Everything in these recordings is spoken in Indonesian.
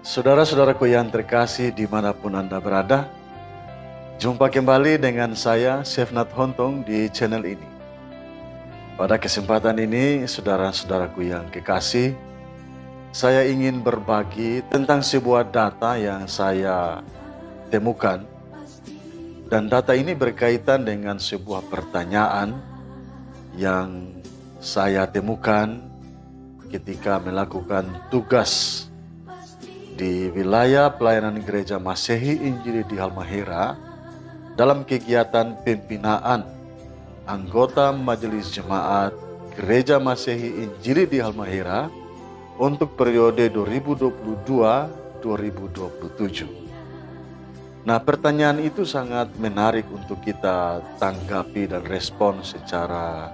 Saudara-saudaraku yang terkasih dimanapun Anda berada, jumpa kembali dengan saya, Chef Nat Hontong di channel ini. Pada kesempatan ini, saudara-saudaraku yang kekasih, saya ingin berbagi tentang sebuah data yang saya temukan. Dan data ini berkaitan dengan sebuah pertanyaan yang saya temukan ketika melakukan tugas di wilayah pelayanan gereja Masehi Injili di Halmahera dalam kegiatan pembinaan anggota Majelis Jemaat Gereja Masehi Injili di Halmahera untuk periode 2022-2027. Nah, pertanyaan itu sangat menarik untuk kita tanggapi dan respon secara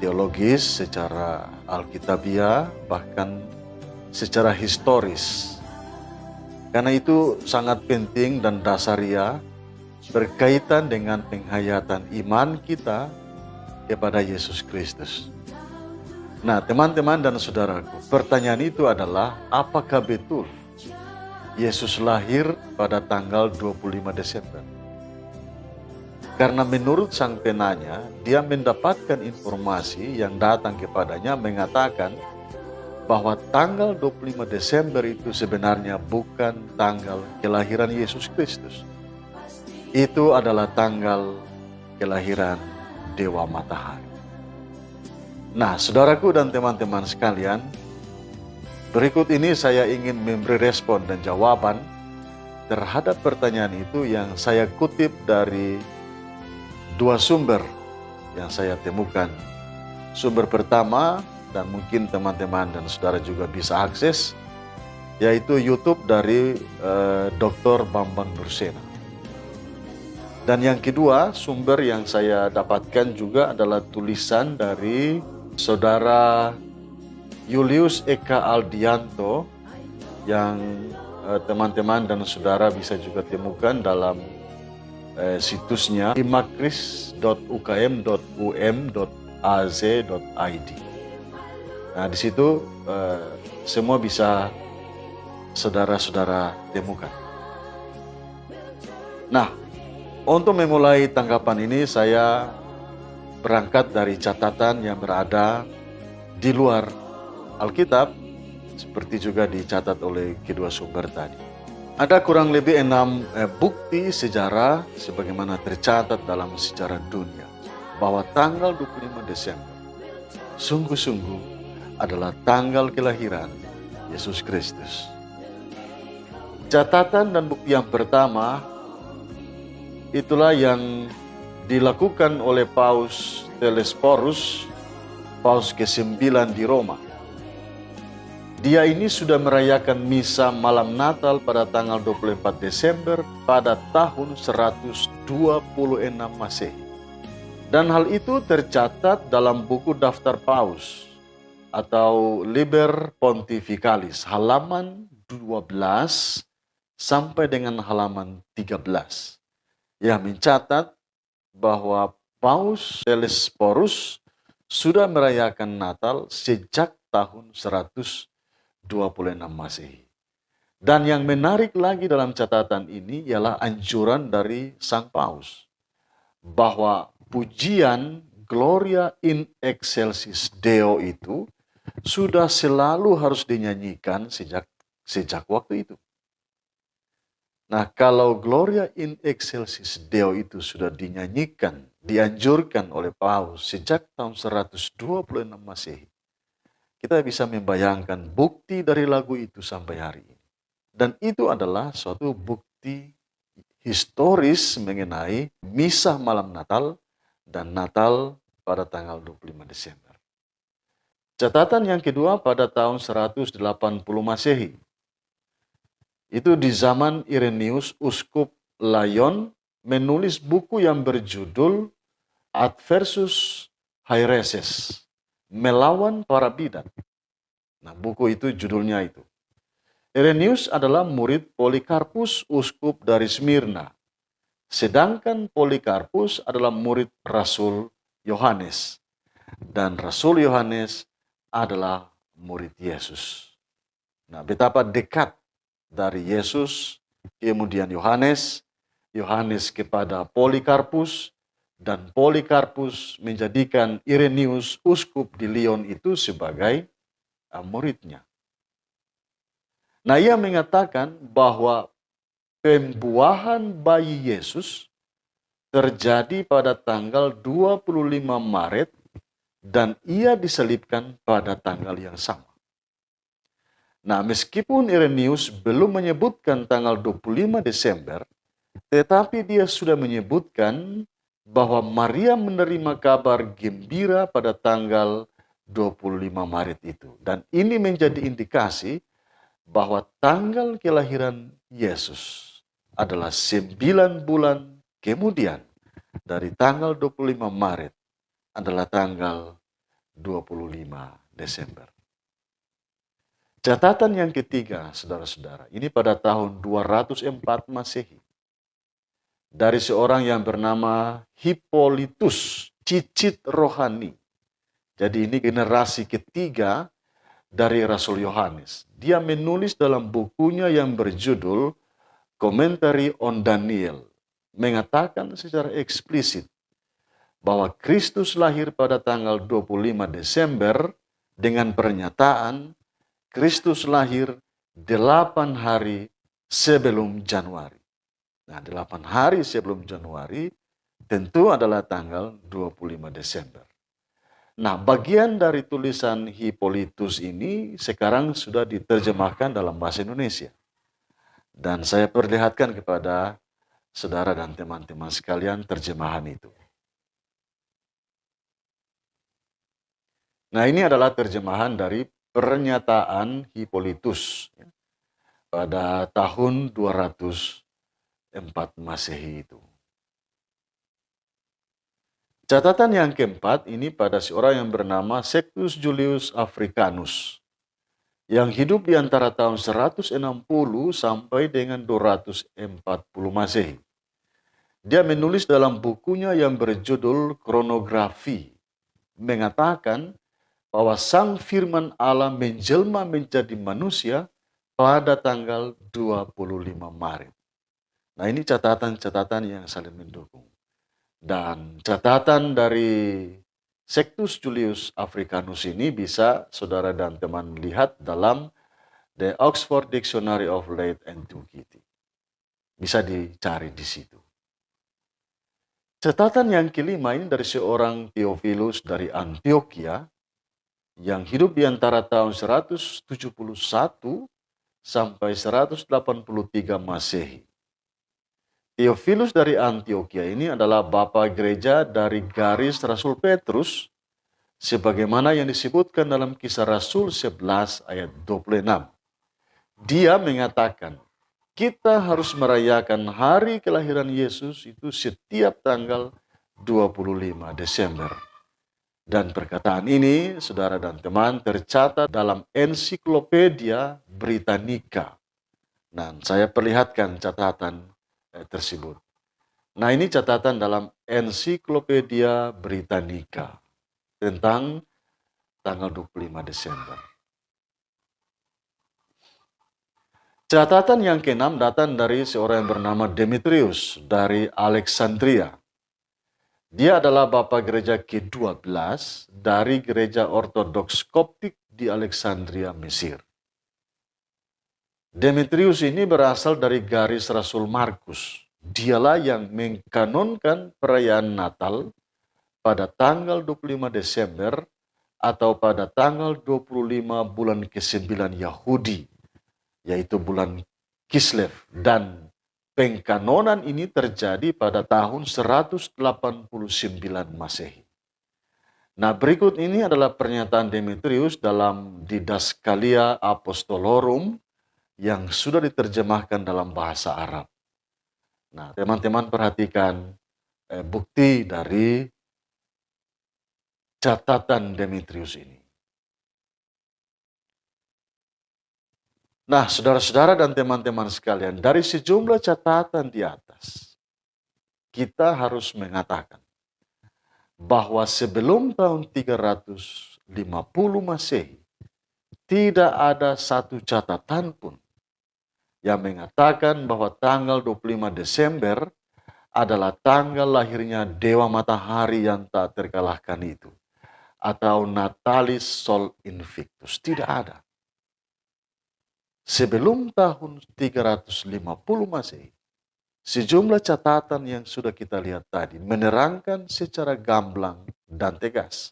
teologis, secara alkitabiah, bahkan secara historis. Karena itu sangat penting dan dasariah berkaitan dengan penghayatan iman kita kepada Yesus Kristus. Nah, teman-teman dan saudaraku, pertanyaan itu adalah apakah betul Yesus lahir pada tanggal 25 Desember? Karena menurut sang penanya, dia mendapatkan informasi yang datang kepadanya mengatakan bahwa tanggal 25 Desember itu sebenarnya bukan tanggal kelahiran Yesus Kristus. Itu adalah tanggal kelahiran Dewa Matahari. Nah, saudaraku dan teman-teman sekalian, berikut ini saya ingin memberi respon dan jawaban terhadap pertanyaan itu yang saya kutip dari dua sumber yang saya temukan. Sumber pertama, dan mungkin teman-teman dan saudara juga bisa akses, yaitu YouTube dari Dr. Bambang Nursena. Dan yang kedua, sumber yang saya dapatkan juga adalah tulisan dari Saudara Julius Eka Aldianto yang teman-teman dan saudara bisa juga temukan dalam situsnya imakris.ukm.um.az.id. Nah, di situ semua bisa saudara-saudara temukan. Nah, untuk memulai tanggapan ini saya berangkat dari catatan yang berada di luar Alkitab, seperti juga dicatat oleh kedua sumber tadi. Ada kurang lebih 6 bukti sejarah sebagaimana tercatat dalam sejarah dunia bahwa tanggal 25 Desember sungguh-sungguh adalah tanggal kelahiran Yesus Kristus. Catatan dan bukti yang pertama itulah yang dilakukan oleh Paus Telesporus, Paus ke-9 di Roma. Dia ini sudah merayakan misa malam Natal pada tanggal 24 Desember pada tahun 126 Masehi. Dan hal itu tercatat dalam buku daftar Paus atau Liber Pontificalis, halaman 12 sampai dengan halaman 13. Yang mencatat bahwa Paus Telesporus sudah merayakan Natal sejak tahun 126 Masehi. Dan yang menarik lagi dalam catatan ini ialah anjuran dari Sang Paus bahwa pujian Gloria in Excelsis Deo itu sudah selalu harus dinyanyikan sejak waktu itu. Nah, kalau Gloria in Excelsis Deo itu sudah dinyanyikan, dianjurkan oleh Paus sejak tahun 126 Masehi, kita bisa membayangkan bukti dari lagu itu sampai hari ini. Dan itu adalah suatu bukti historis mengenai misa malam Natal dan Natal pada tanggal 25 Desember. Catatan yang kedua pada tahun 180 Masehi. Itu di zaman Irenaeus, Uskup Lyon menulis buku yang berjudul Adversus Haereses, melawan para bidat. Nah, buku itu judulnya itu. Irenaeus adalah murid Polikarpus, uskup dari Smyrna. Sedangkan Polikarpus adalah murid Rasul Yohanes. Dan Rasul Yohanes adalah murid Yesus. Nah, betapa dekat dari Yesus, kemudian Yohanes, Yohanes kepada Polikarpus, dan Polikarpus menjadikan Irenaeus uskup di Lyon itu sebagai muridnya. Nah, ia mengatakan bahwa pembuahan bayi Yesus terjadi pada tanggal 25 Maret dan ia diselibkan pada tanggal yang sama. Nah, meskipun Irenaeus belum menyebutkan tanggal 25 Desember, tetapi dia sudah menyebutkan bahwa Maria menerima kabar gembira pada tanggal 25 Maret itu. Dan ini menjadi indikasi bahwa tanggal kelahiran Yesus adalah 9 bulan kemudian dari tanggal 25 Maret adalah tanggal 25 Desember. Catatan yang ketiga, saudara-saudara, ini pada tahun 204 Masehi. Dari seorang yang bernama Hippolytus, cicit rohani. Jadi ini generasi ketiga dari Rasul Yohanes. Dia menulis dalam bukunya yang berjudul Commentary on Daniel, mengatakan secara eksplisit bahwa Kristus lahir pada tanggal 25 Desember dengan pernyataan Kristus lahir 8 hari sebelum Januari. Nah, 8 hari sebelum Januari tentu adalah tanggal 25 Desember. Nah, bagian dari tulisan Hippolytus ini sekarang sudah diterjemahkan dalam bahasa Indonesia. Dan saya perlihatkan kepada saudara dan teman-teman sekalian terjemahan itu. Nah, ini adalah terjemahan dari pernyataan Hippolytus pada tahun 204 Masehi itu. Catatan yang keempat ini pada seorang yang bernama Sextus Julius Africanus yang hidup di antara tahun 160 sampai dengan 240 Masehi. Dia menulis dalam bukunya yang berjudul Kronografi, mengatakan bahwa Sang Firman Allah menjelma menjadi manusia pada tanggal 25 Maret. Nah, ini catatan-catatan yang saling mendukung. Dan catatan dari Sextus Julius Africanus ini bisa saudara dan teman lihat dalam The Oxford Dictionary of Late Antiquity. Bisa dicari di situ. Catatan yang kelima ini dari seorang Theophilus dari Antioquia yang hidup di antara tahun 171 sampai 183 Masehi. Theophilus dari Antioquia ini adalah bapa gereja dari garis Rasul Petrus, sebagaimana yang disebutkan dalam Kisah Rasul 11 ayat 26. Dia mengatakan, kita harus merayakan hari kelahiran Yesus itu setiap tanggal 25 Desember. Dan perkataan ini, saudara dan teman, tercatat dalam Ensiklopedia Britannica. Nah, saya perlihatkan catatan tersebut. Nah, ini catatan dalam Ensiklopedia Britannica tentang tanggal 25 Desember. Catatan yang keenam datang dari seorang yang bernama Demetrius dari Alexandria. Dia adalah bapa gereja ke-12 dari gereja ortodoks Koptik di Alexandria, Mesir. Demetrius ini berasal dari garis Rasul Markus. Dialah yang mengkanonkan perayaan Natal pada tanggal 25 Desember atau pada tanggal 25 bulan ke-9 Yahudi, yaitu bulan Kislev, dan pengkanonan ini terjadi pada tahun 189 Masehi. Nah, berikut ini adalah pernyataan Demetrius dalam Didaskalia Apostolorum yang sudah diterjemahkan dalam bahasa Arab. Nah, teman-teman perhatikan bukti dari catatan Demetrius ini. Nah, saudara-saudara dan teman-teman sekalian, dari sejumlah catatan di atas, kita harus mengatakan bahwa sebelum tahun 350 Masehi, tidak ada satu catatan pun yang mengatakan bahwa tanggal 25 Desember adalah tanggal lahirnya Dewa Matahari yang tak terkalahkan itu, atau Natalis Sol Invictus. Tidak ada. Sebelum tahun 350 Masehi, sejumlah catatan yang sudah kita lihat tadi menerangkan secara gamblang dan tegas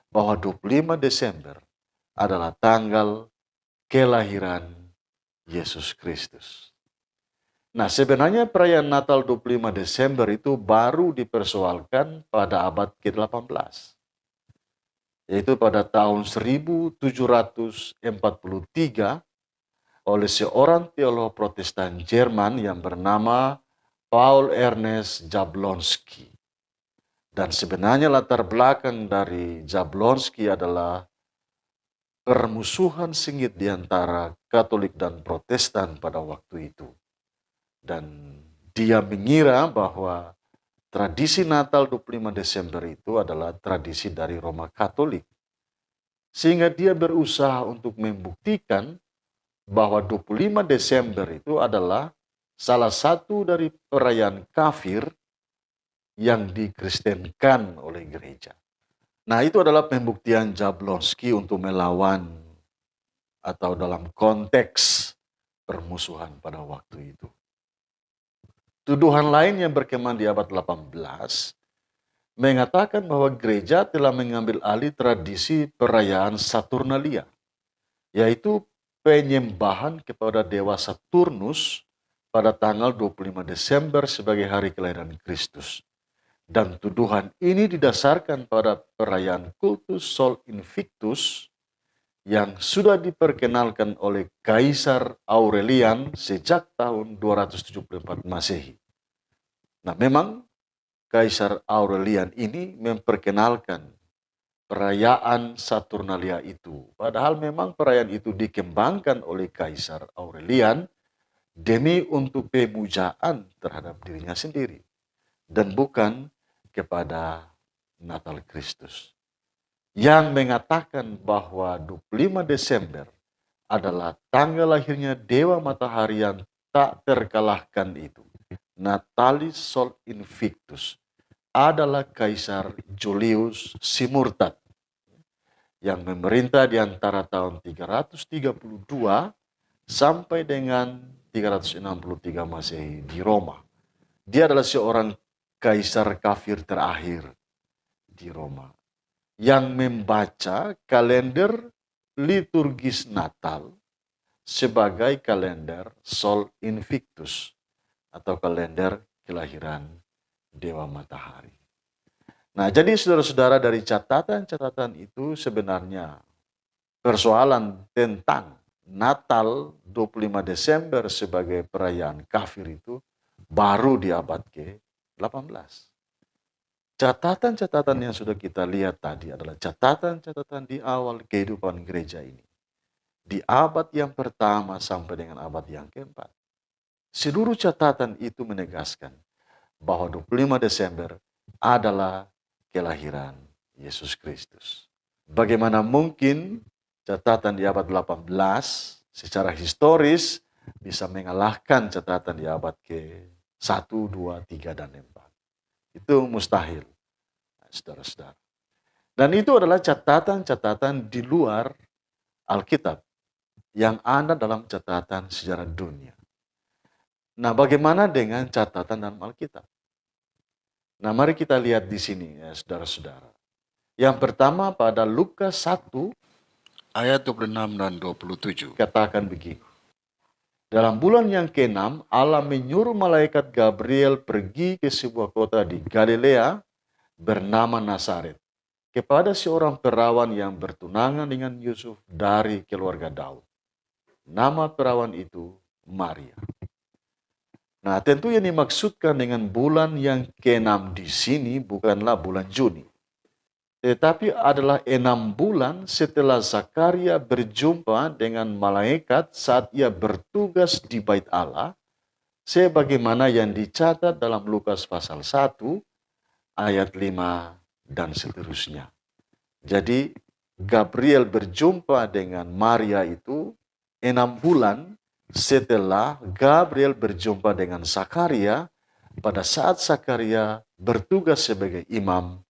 bahwa 25 Desember adalah tanggal kelahiran Yesus Kristus. Nah, sebenarnya perayaan Natal 25 Desember itu baru dipersoalkan pada abad ke-18. Yaitu pada tahun 1743 oleh seorang teolog Protestan Jerman yang bernama Paul Ernest Jablonski. Dan sebenarnya latar belakang dari Jablonski adalah permusuhan sengit di antara Katolik dan Protestan pada waktu itu. Dan dia mengira bahwa tradisi Natal 25 Desember itu adalah tradisi dari Roma Katolik. Sehingga dia berusaha untuk membuktikan bahwa 25 Desember itu adalah salah satu dari perayaan kafir yang dikristenkan oleh gereja. Nah, itu adalah pembuktian Jablonski untuk melawan atau dalam konteks permusuhan pada waktu itu. Tuduhan lain yang berkembang di abad 18 mengatakan bahwa gereja telah mengambil alih tradisi perayaan Saturnalia, yaitu penyembahan kepada Dewa Saturnus pada tanggal 25 Desember sebagai hari kelahiran Kristus. Dan tuduhan ini didasarkan pada perayaan kultus Sol Invictus yang sudah diperkenalkan oleh Kaisar Aurelian sejak tahun 274 Masehi. Nah, memang Kaisar Aurelian ini memperkenalkan perayaan Saturnalia itu. Padahal memang perayaan itu dikembangkan oleh Kaisar Aurelian demi untuk pemujaan terhadap dirinya sendiri dan bukan kepada Natal Kristus. Yang mengatakan bahwa 25 Desember adalah tanggal lahirnya Dewa Matahari yang tak terkalahkan itu, Natalis Sol Invictus, adalah Kaisar Julius Simurtat yang memerintah di antara tahun 332 sampai dengan 363 Masehi di Roma. Dia adalah seorang kaisar kafir terakhir di Roma yang membaca kalender liturgis Natal sebagai kalender Sol Invictus atau kalender kelahiran Dewa Matahari. Nah, jadi saudara-saudara, dari catatan-catatan itu sebenarnya persoalan tentang Natal 25 Desember sebagai perayaan kafir itu baru di abad ke-18. Catatan-catatan yang sudah kita lihat tadi adalah catatan-catatan di awal kehidupan gereja ini. Di abad yang pertama sampai dengan abad yang keempat. Seluruh catatan itu menegaskan bahwa 25 Desember adalah kelahiran Yesus Kristus. Bagaimana mungkin catatan di abad 18 secara historis bisa mengalahkan catatan di abad ke-1, 2, 3, dan 4. Itu mustahil, saudara-saudara. Dan itu adalah catatan-catatan di luar Alkitab yang ada dalam catatan sejarah dunia. Nah, bagaimana dengan catatan dalam Alkitab? Nah, mari kita lihat di sini ya, saudara-saudara. Yang pertama pada Lukas 1 ayat 26 dan 27 katakan begini. Dalam bulan yang ke-6, Allah menyuruh malaikat Gabriel pergi ke sebuah kota di Galilea bernama Nazaret kepada seorang perawan yang bertunangan dengan Yusuf dari keluarga Daud. Nama perawan itu Maria. Nah, tentu yang dimaksudkan dengan bulan yang ke-6 di sini bukanlah bulan Juni. Tetapi adalah 6 bulan setelah Zakaria berjumpa dengan malaikat saat ia bertugas di Bait Allah, sebagaimana yang dicatat dalam Lukas pasal 1, ayat 5 dan seterusnya. Jadi, Gabriel berjumpa dengan Maria itu 6 bulan setelah Gabriel berjumpa dengan Zakaria pada saat Zakaria bertugas sebagai imam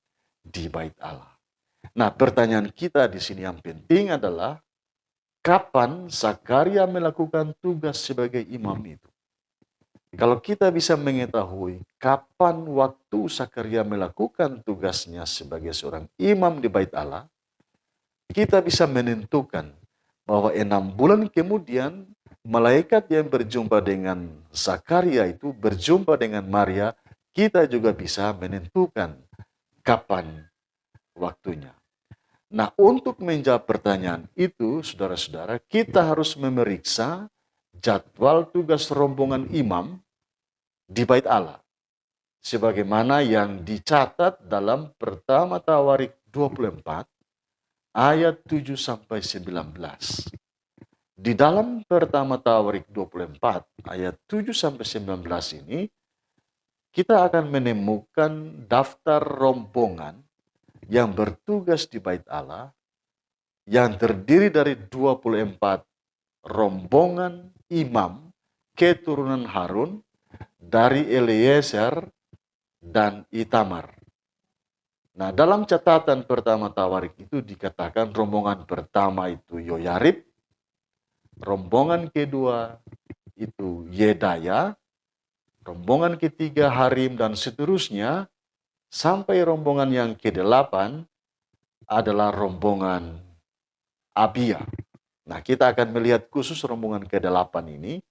di Bait Allah. Nah, pertanyaan kita di sini yang penting adalah kapan Zakaria melakukan tugas sebagai imam itu? Kalau kita bisa mengetahui kapan waktu Zakaria melakukan tugasnya sebagai seorang imam di Bait Allah, kita bisa menentukan bahwa 6 bulan kemudian malaikat yang berjumpa dengan Zakaria itu berjumpa dengan Maria, kita juga bisa menentukan kapan waktunya. Nah, untuk menjawab pertanyaan itu, saudara-saudara, kita harus memeriksa jadwal tugas rombongan imam di Bait Allah, sebagaimana yang dicatat dalam Pertama Tawarik 24 ayat 7 sampai 19. Di dalam Pertama Tawarik 24 ayat 7 sampai 19 ini kita akan menemukan daftar rombongan yang bertugas di Bait Allah yang terdiri dari 24 rombongan imam keturunan Harun dari Eliezer dan Itamar. Nah, dalam catatan Pertama Tawarik itu dikatakan rombongan pertama itu Yoyarib, rombongan kedua itu Yedaya, rombongan ketiga Harim, dan seterusnya sampai rombongan yang ke-8 adalah rombongan Abia. Nah, kita akan melihat khusus rombongan ke-8 ini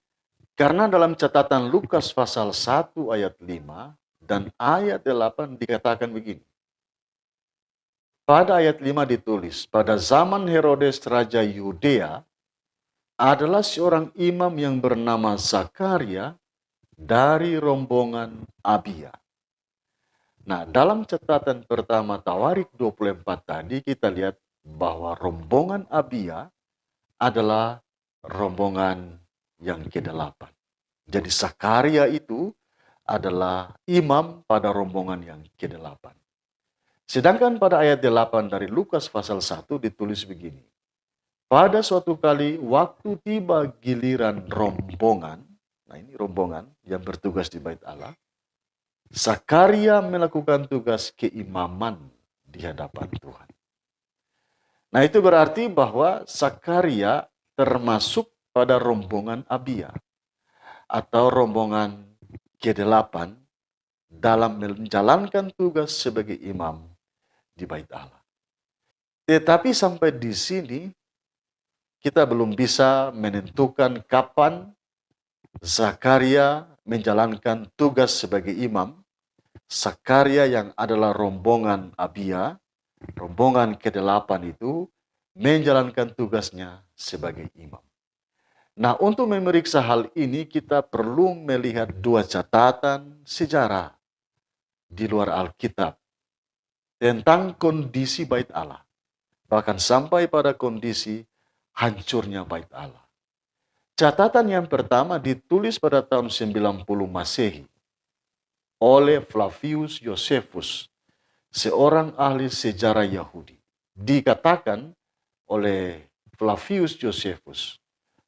karena dalam catatan Lukas pasal 1 ayat 5 dan ayat 8 dikatakan begini. Pada ayat 5 ditulis, pada zaman Herodes Raja Yudea adalah seorang imam yang bernama Zakaria dari rombongan Abia. Nah, dalam catatan Pertama Tawarik 24 tadi kita lihat bahwa rombongan Abia adalah rombongan yang ke-8. Jadi Zakaria itu adalah imam pada rombongan yang ke-8. Sedangkan pada ayat 8 dari Lukas pasal 1 ditulis begini. Pada suatu kali waktu tiba giliran rombongan, nah ini rombongan yang bertugas di Bait Allah, Zakaria melakukan tugas keimaman di hadapan Tuhan. Nah, itu berarti bahwa Zakaria termasuk pada rombongan Abia atau rombongan ke-8 dalam menjalankan tugas sebagai imam di Bait Allah. Tetapi sampai di sini kita belum bisa menentukan kapan Zakaria menjalankan tugas sebagai imam. Zakaria yang adalah rombongan Abia, rombongan ke-8 itu menjalankan tugasnya sebagai imam. Nah, untuk memeriksa hal ini kita perlu melihat 2 catatan sejarah di luar Alkitab tentang kondisi Bait Allah. Bahkan sampai pada kondisi hancurnya Bait Allah. Catatan yang pertama ditulis pada tahun 90 Masehi oleh Flavius Josephus, seorang ahli sejarah Yahudi. Dikatakan oleh Flavius Josephus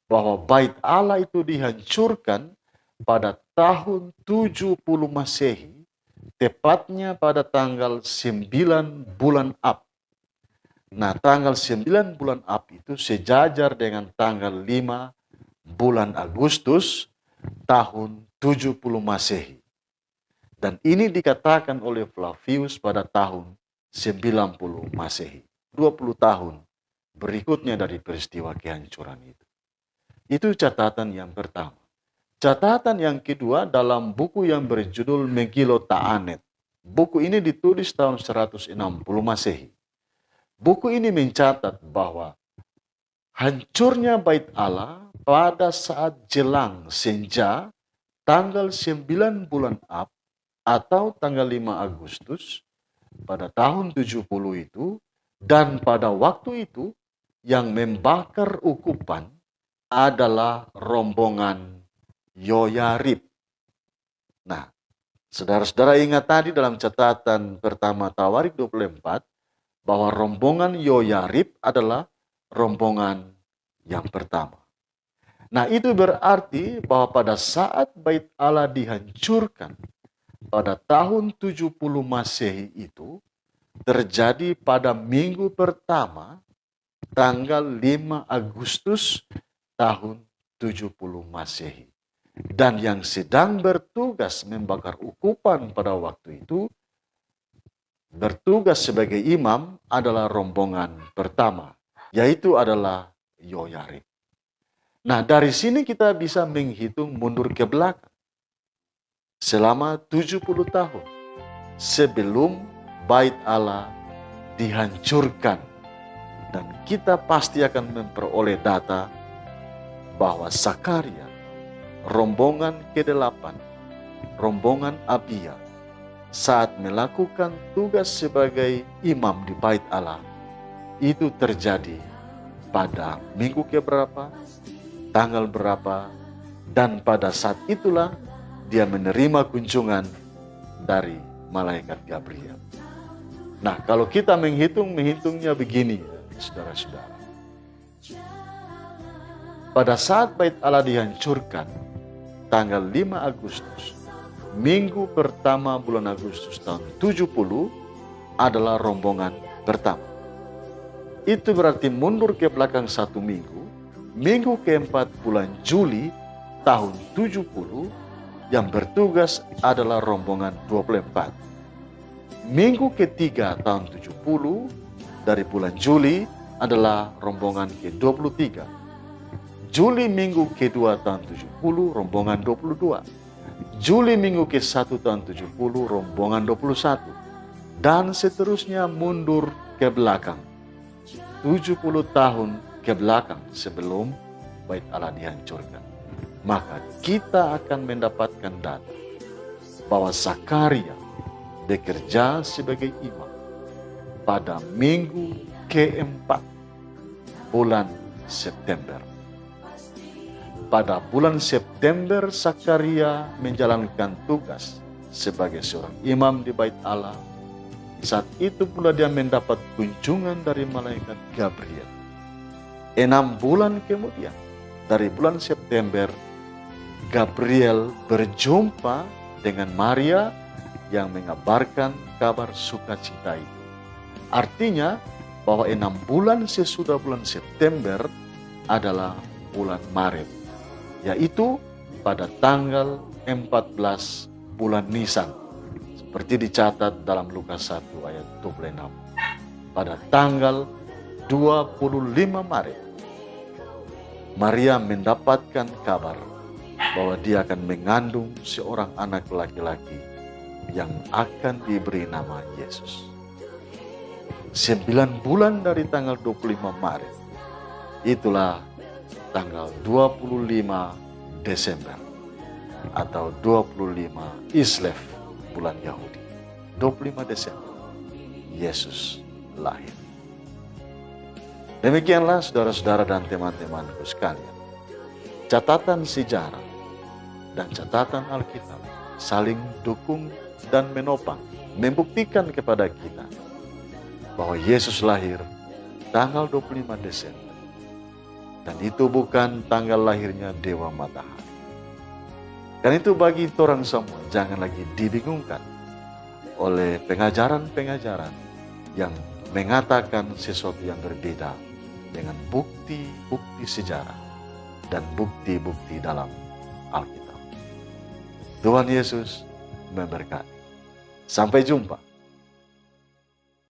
bahwa Bait Allah itu dihancurkan pada tahun 70 Masehi, tepatnya pada tanggal 9 bulan Ab. Nah, tanggal 9 bulan Ab itu sejajar dengan tanggal 5 bulan Agustus tahun 70 Masehi. Dan ini dikatakan oleh Flavius pada tahun 90 Masehi. 20 tahun berikutnya dari peristiwa kehancuran itu. Itu catatan yang pertama. Catatan yang kedua dalam buku yang berjudul Megillah Ta'anet. Buku ini ditulis tahun 160 Masehi. Buku ini mencatat bahwa hancurnya Bait Allah pada saat jelang senja tanggal 9 bulan Ab atau tanggal 5 Agustus pada tahun 70 itu, dan pada waktu itu yang membakar ukupan adalah rombongan Yoyarib. Nah, saudara-saudara ingat tadi dalam catatan Pertama Tawarik 24 bahwa rombongan Yoyarib adalah rombongan yang pertama. Nah, itu berarti bahwa pada saat Bait Allah dihancurkan pada tahun 70 Masehi itu terjadi pada minggu pertama tanggal 5 Agustus tahun 70 Masehi. Dan yang sedang bertugas membakar ukupan pada waktu itu, bertugas sebagai imam adalah rombongan pertama, yaitu adalah Yoyarib. Nah, dari sini kita bisa menghitung mundur ke belakang selama 70 tahun sebelum Bait Allah dihancurkan. Dan kita pasti akan memperoleh data bahwa Sakaria, rombongan ke-8, rombongan Abia, saat melakukan tugas sebagai imam di Bait Allah, itu terjadi pada minggu keberapa, tanggal berapa, dan pada saat itulah dia menerima kunjungan dari malaikat Gabriel. Nah, kalau kita menghitungnya begini, saudara-saudara. Pada saat Bait Allah dihancurkan, tanggal 5 Agustus, minggu pertama bulan Agustus tahun 70 adalah rombongan pertama. Itu berarti mundur ke belakang 1 minggu, minggu keempat bulan Juli tahun 70, yang bertugas adalah rombongan 24. Minggu ketiga tahun 70 dari bulan Juli adalah rombongan ke-23. Juli minggu kedua tahun 70, rombongan 22. Juli minggu ke-1 tahun 70, rombongan 21. Dan seterusnya mundur ke belakang. 70 tahun ke belakang sebelum Bait Allah dihancurkan. Maka kita akan mendapatkan data bahwa Sakaria bekerja sebagai imam pada minggu keempat bulan September. Pada bulan September, Sakaria menjalankan tugas sebagai seorang imam di Bait Allah. Saat itu pula dia mendapat kunjungan dari malaikat Gabriel. 6 bulan kemudian, dari bulan September, Gabriel berjumpa dengan Maria yang mengabarkan kabar sukacita itu. Artinya bahwa 6 bulan sesudah bulan September adalah bulan Maret, yaitu pada tanggal 14 bulan Nisan, seperti dicatat dalam Lukas 1 ayat 26. Pada tanggal 25 Maret, Maria mendapatkan kabar bahwa dia akan mengandung seorang anak laki-laki yang akan diberi nama Yesus. 9 bulan dari tanggal 25 Maret, itulah tanggal 25 Desember atau 25 Islev bulan Yahudi. 25 Desember Yesus lahir. Demikianlah saudara-saudara dan teman-temanku sekalian, catatan sejarah dan catatan Alkitab saling dukung dan menopang, membuktikan kepada kita bahwa Yesus lahir tanggal 25 Desember. Dan itu bukan tanggal lahirnya Dewa Matahari. Dan itu bagi orang semua jangan lagi dibingungkan oleh pengajaran-pengajaran yang mengatakan sesuatu yang berbeda dengan bukti-bukti sejarah dan bukti-bukti dalam Alkitab. Tuhan Yesus memberkati. Sampai jumpa